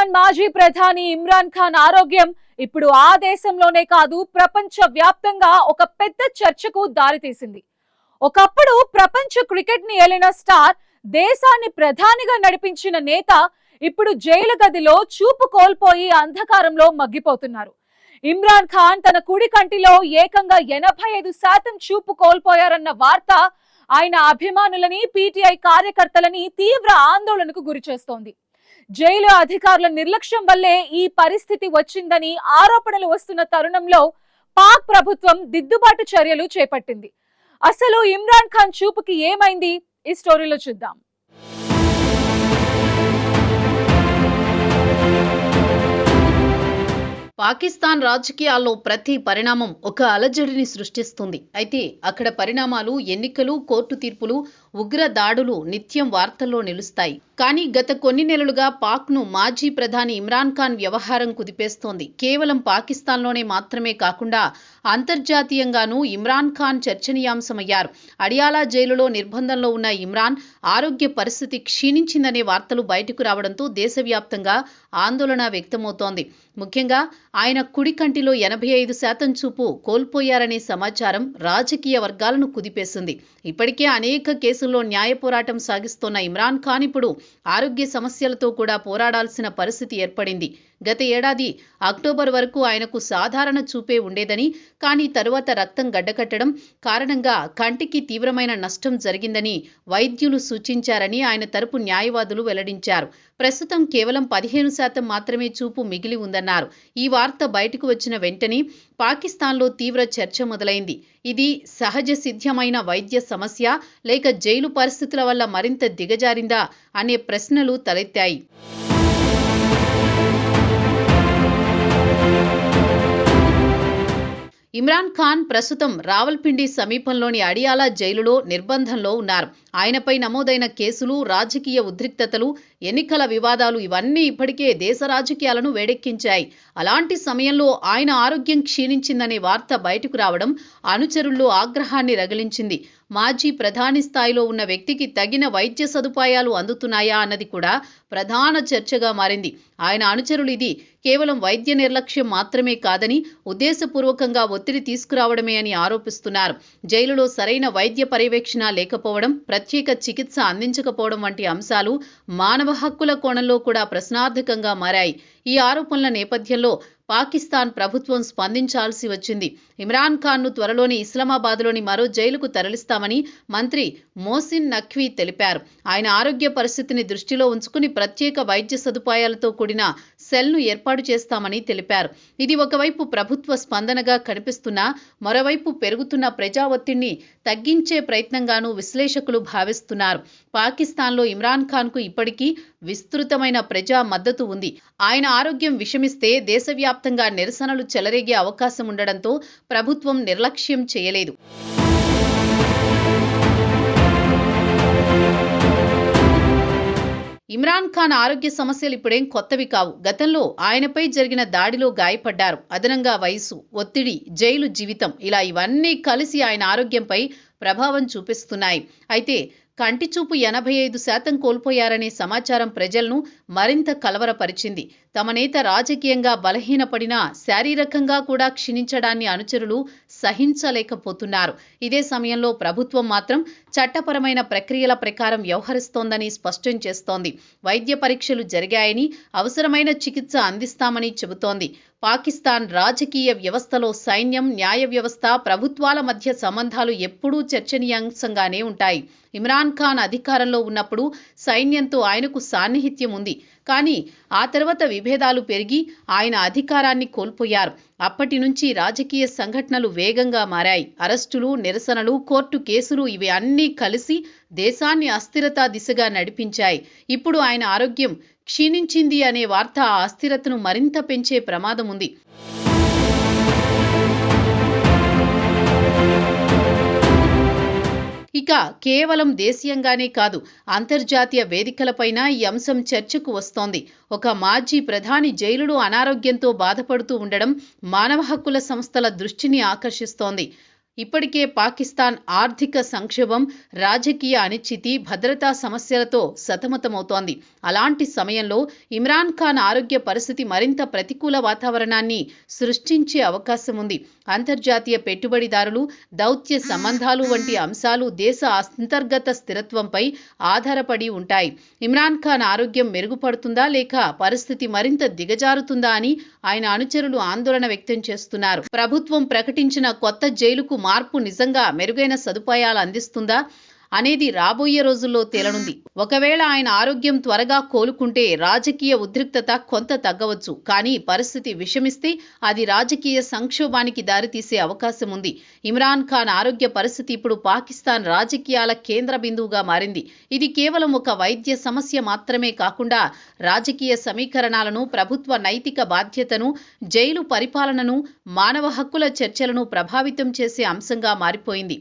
పాకిస్తాన్ మాజీ ప్రధాని ఇమ్రాన్ ఖాన్ ఆరోగ్యం ఇప్పుడు ఆ దేశంలోనే కాదు ప్రపంచ వ్యాప్తంగా ఒక పెద్ద చర్చకు దారితీసింది. ఒకప్పుడు ప్రపంచ క్రికెట్ ని ఏలిన స్టార్, దేశాన్ని ప్రధానిగా నడిపించిన నేత ఇప్పుడు జైలు గదిలో చూపు కోల్పోయి అంధకారంలో మగ్గిపోతున్నారు. ఇమ్రాన్ ఖాన్ తన కుడి కంటిలో ఏకంగా 85% చూపు కోల్పోయారన్న వార్త ఆయన అభిమానులని, పీటీఐ కార్యకర్తలని తీవ్ర ఆందోళనకు గురిచేస్తోంది. జైలు అధికారుల నిర్లక్ష్యం వల్లే ఈ పరిస్థితి వచ్చిందని ఆరోపణలు వస్తున్న తరుణంలో పాక్ ప్రభుత్వం దిద్దుబాటు చర్యలు చేపట్టింది. అసలు ఇమ్రాన్ ఖాన్ చూపుకి ఏమైంది? ఈ స్టోరీలో చూద్దాం. పాకిస్తాన్ రాజకీయాల్లో ప్రతి పరిణామం ఒక అలజడిని సృష్టిస్తుంది. అయితే అక్కడ పరిణామాలు, ఎన్నికలు, కోర్టు తీర్పులు, ఉగ్ర దాడులు నిత్యం వార్తల్లో నిలుస్తాయి. కానీ గత కొన్ని నెలలుగా పాక్ను మాజీ ప్రధాని ఇమ్రాన్ ఖాన్ వ్యవహారం కుదిపేస్తోంది. కేవలం పాకిస్తాన్లోనే మాత్రమే కాకుండా అంతర్జాతీయంగానూ ఇమ్రాన్ ఖాన్ చర్చనీయాంశమయ్యారు. అడియాలా జైలులో నిర్బంధంలో ఉన్న ఇమ్రాన్ ఆరోగ్య పరిస్థితి క్షీణించిందనే వార్తలు బయటకు రావడంతో దేశవ్యాప్తంగా ఆందోళన వ్యక్తమవుతోంది. ముఖ్యంగా ఆయన కుడి కంటిలో 85% చూపు కోల్పోయారనే సమాచారం రాజకీయ వర్గాలను కుదిపేసింది. ఇప్పటికే అనేక కేసుల్లో న్యాయ పోరాటం సాగిస్తోన్న ఇమ్రాన్ ఖాన్ ఇప్పుడు ఆరోగ్య సమస్యలతో కూడా పోరాడాల్సిన పరిస్థితి ఏర్పడింది. గత ఏడాది అక్టోబర్ వరకు ఆయనకు సాధారణ చూపే ఉండేదని, కానీ తరువాత రక్తం గడ్డకట్టడం కారణంగా కంటికి తీవ్రమైన నష్టం జరిగిందని వైద్యులు సూచించారని ఆయన తరపు న్యాయవాదులు వెల్లడించారు. ప్రస్తుతం కేవలం 15% మాత్రమే చూపు మిగిలి ఉందన్నారు. ఈ వార్త బయటకు వచ్చిన వెంటనే పాకిస్తాన్లో తీవ్ర చర్చ మొదలైంది. ఇది సహజ సిద్ధమైన వైద్య సమస్య లేక జైలు పరిస్థితుల వల్ల మరింత దిగజారిందా అనే ప్రశ్నలు తలెత్తాయి. ఇమ్రాన్ ఖాన్ ప్రస్తుతం రావల్పిండి సమీపంలోని అడియాలా జైలులో నిర్బంధంలో ఉన్నారు. ఆయనపై నమోదైన కేసులు, రాజకీయ ఉద్రిక్తతలు, ఎన్నికల వివాదాలు ఇవన్నీ ఇప్పటికే దేశ రాజకీయాలను వేడెక్కించాయి. అలాంటి సమయంలో ఆయన ఆరోగ్యం క్షీణించిందనే వార్త బయటకు రావడం అనుచరుల్లో ఆగ్రహాన్ని రగిలించింది. మాజీ ప్రధాని స్థాయిలో ఉన్న వ్యక్తికి తగిన వైద్య సదుపాయాలు అందుతున్నాయా అన్నది కూడా ప్రధాన చర్చగా మారింది. ఆయన అనుచరులు ఇది కేవలం వైద్య నిర్లక్ష్యం మాత్రమే కాదని, ఉద్దేశపూర్వకంగా ఒత్తిడి తీసుకురావడమే అని ఆరోపిస్తున్నారు. జైలులో సరైన వైద్య పర్యవేక్షణ లేకపోవడం, ప్రత్యేక చికిత్స అందించకపోవడం వంటి అంశాలు మానవ హక్కుల కోణంలో కూడా ప్రశ్నార్థకంగా మారాయి. ఈ ఆరోపణల నేపథ్యంలో పాకిస్తాన్ ప్రభుత్వం స్పందించాల్సి వచ్చింది. ఇమ్రాన్ ఖాన్ను త్వరలోనే ఇస్లామాబాద్లోని మరో జైలుకు తరలిస్తామని మంత్రి మోసిన్ నఖ్వీ తెలిపారు. ఆయన ఆరోగ్య పరిస్థితిని దృష్టిలో ఉంచుకుని ప్రత్యేక వైద్య సదుపాయాలతో కూడిన సెల్ను ఏర్పాటు చేస్తామని తెలిపారు. ఇది ఒకవైపు ప్రభుత్వ స్పందనగా కనిపిస్తున్నా మరోవైపు పెరుగుతున్న ప్రజా ఒత్తిడిని తగ్గించే ప్రయత్నంగానూ విశ్లేషకులు భావిస్తున్నారు. పాకిస్తాన్లో ఇమ్రాన్ ఖాన్కు ఇప్పటికీ విస్తృతమైన ప్రజా మద్దతు ఉంది. ఆయన ఆరోగ్యం విషమిస్తే దేశవ్యాప్తంగా నిరసనలు చెలరేగే అవకాశం ఉండడంతో ప్రభుత్వం నిర్లక్ష్యం చేయలేదు. ఇమ్రాన్ ఖాన్ ఆరోగ్య సమస్యలు ఇప్పుడేం కొత్తవి కావు. గతంలో ఆయనపై జరిగిన దాడిలో గాయపడ్డారు. అదనంగా వయసు, ఒత్తిడి, జైలు జీవితం ఇలా ఇవన్నీ కలిసి ఆయన ఆరోగ్యంపై ప్రభావం చూపిస్తున్నాయి. అయితే కంటి చూపు 85% కోల్పోయారనే సమాచారం ప్రజలను మరింత కలవరపరిచింది. తమ నేత రాజకీయంగా బలహీనపడినా శారీరకంగా కూడా క్షీణించడాన్ని అనుచరులు సహించలేకపోతున్నారు. ఇదే సమయంలో ప్రభుత్వం మాత్రం చట్టపరమైన ప్రక్రియల ప్రకారం వ్యవహరిస్తోందని స్పష్టం చేస్తోంది. వైద్య పరీక్షలు జరిగాయని, అవసరమైన చికిత్స అందిస్తామని చెబుతోంది. పాకిస్తాన్ రాజకీయ వ్యవస్థలో సైన్యం, న్యాయ వ్యవస్థ, ప్రభుత్వాల మధ్య సంబంధాలు ఎప్పుడూ చర్చనీయాంశంగానే ఉంటాయి. ఇమ్రాన్ ఖాన్ అధికారంలో ఉన్నప్పుడు సైన్యంతో ఆయనకు సాన్నిహిత్యం ఉంది. కానీ ఆ తర్వాత విభేదాలు పెరిగి ఆయన అధికారాన్ని కోల్పోయారు. అప్పటి నుంచి రాజకీయ సంఘటనలు వేగంగా మారాయి. అరెస్టులు, నిరసనలు, కోర్టు కేసులు ఇవి అన్నీ కలిసి దేశాన్ని అస్థిరతా దిశగా నడిపించాయి. ఇప్పుడు ఆయన ఆరోగ్యం క్షీణించింది అనే వార్త ఆ అస్థిరతను మరింత పెంచే ప్రమాదం ఉంది. ఇక కేవలం దేశీయంగానే కాదు, అంతర్జాతీయ వేదికలపైన ఈ అంశం చర్చకు వస్తోంది. ఒక మాజీ ప్రధాని జైలులో అనారోగ్యంతో బాధపడుతూ ఉండడం మానవ హక్కుల సంస్థల దృష్టిని ఆకర్షిస్తోంది. ఇప్పటికే పాకిస్తాన్ ఆర్థిక సంక్షోభం, రాజకీయ అనిశ్చితి, భద్రతా సమస్యలతో సతమతమవుతోంది. అలాంటి సమయంలో ఇమ్రాన్ ఖాన్ ఆరోగ్య పరిస్థితి మరింత ప్రతికూల వాతావరణాన్ని సృష్టించే అవకాశం ఉంది. అంతర్జాతీయ పెట్టుబడిదారులు, దౌత్య సంబంధాలు వంటి అంశాలు దేశ అంతర్గత స్థిరత్వంపై ఆధారపడి ఉంటాయి. ఇమ్రాన్ ఖాన్ ఆరోగ్యం మెరుగుపడుతుందా లేక పరిస్థితి మరింత దిగజారుతుందా అని ఆయన అనుచరులు ఆందోళన వ్యక్తం చేస్తున్నారు. ప్రభుత్వం ప్రకటించిన కొత్త జైలుకు మార్పు నిజంగా మెరుగైన సదుపాయాలు అందిస్తుందా అనేది రాబోయే రోజుల్లో తేలనుంది. ఒకవేళ ఆయన ఆరోగ్యం త్వరగా కోలుకుంటే రాజకీయ ఉద్రిక్తత కొంత తగ్గవచ్చు. కానీ పరిస్థితి విషమిస్తే అది రాజకీయ సంక్షోభానికి దారితీసే అవకాశం ఉంది. ఇమ్రాన్ ఖాన్ ఆరోగ్య పరిస్థితి ఇప్పుడు పాకిస్తాన్ రాజకీయాల కేంద్ర బిందువుగా మారింది. ఇది కేవలం ఒక వైద్య సమస్య మాత్రమే కాకుండా రాజకీయ సమీకరణాలను, ప్రభుత్వ నైతిక బాధ్యతను, జైలు పరిపాలనను, మానవ హక్కుల చర్చలను ప్రభావితం చేసే అంశంగా మారిపోయింది.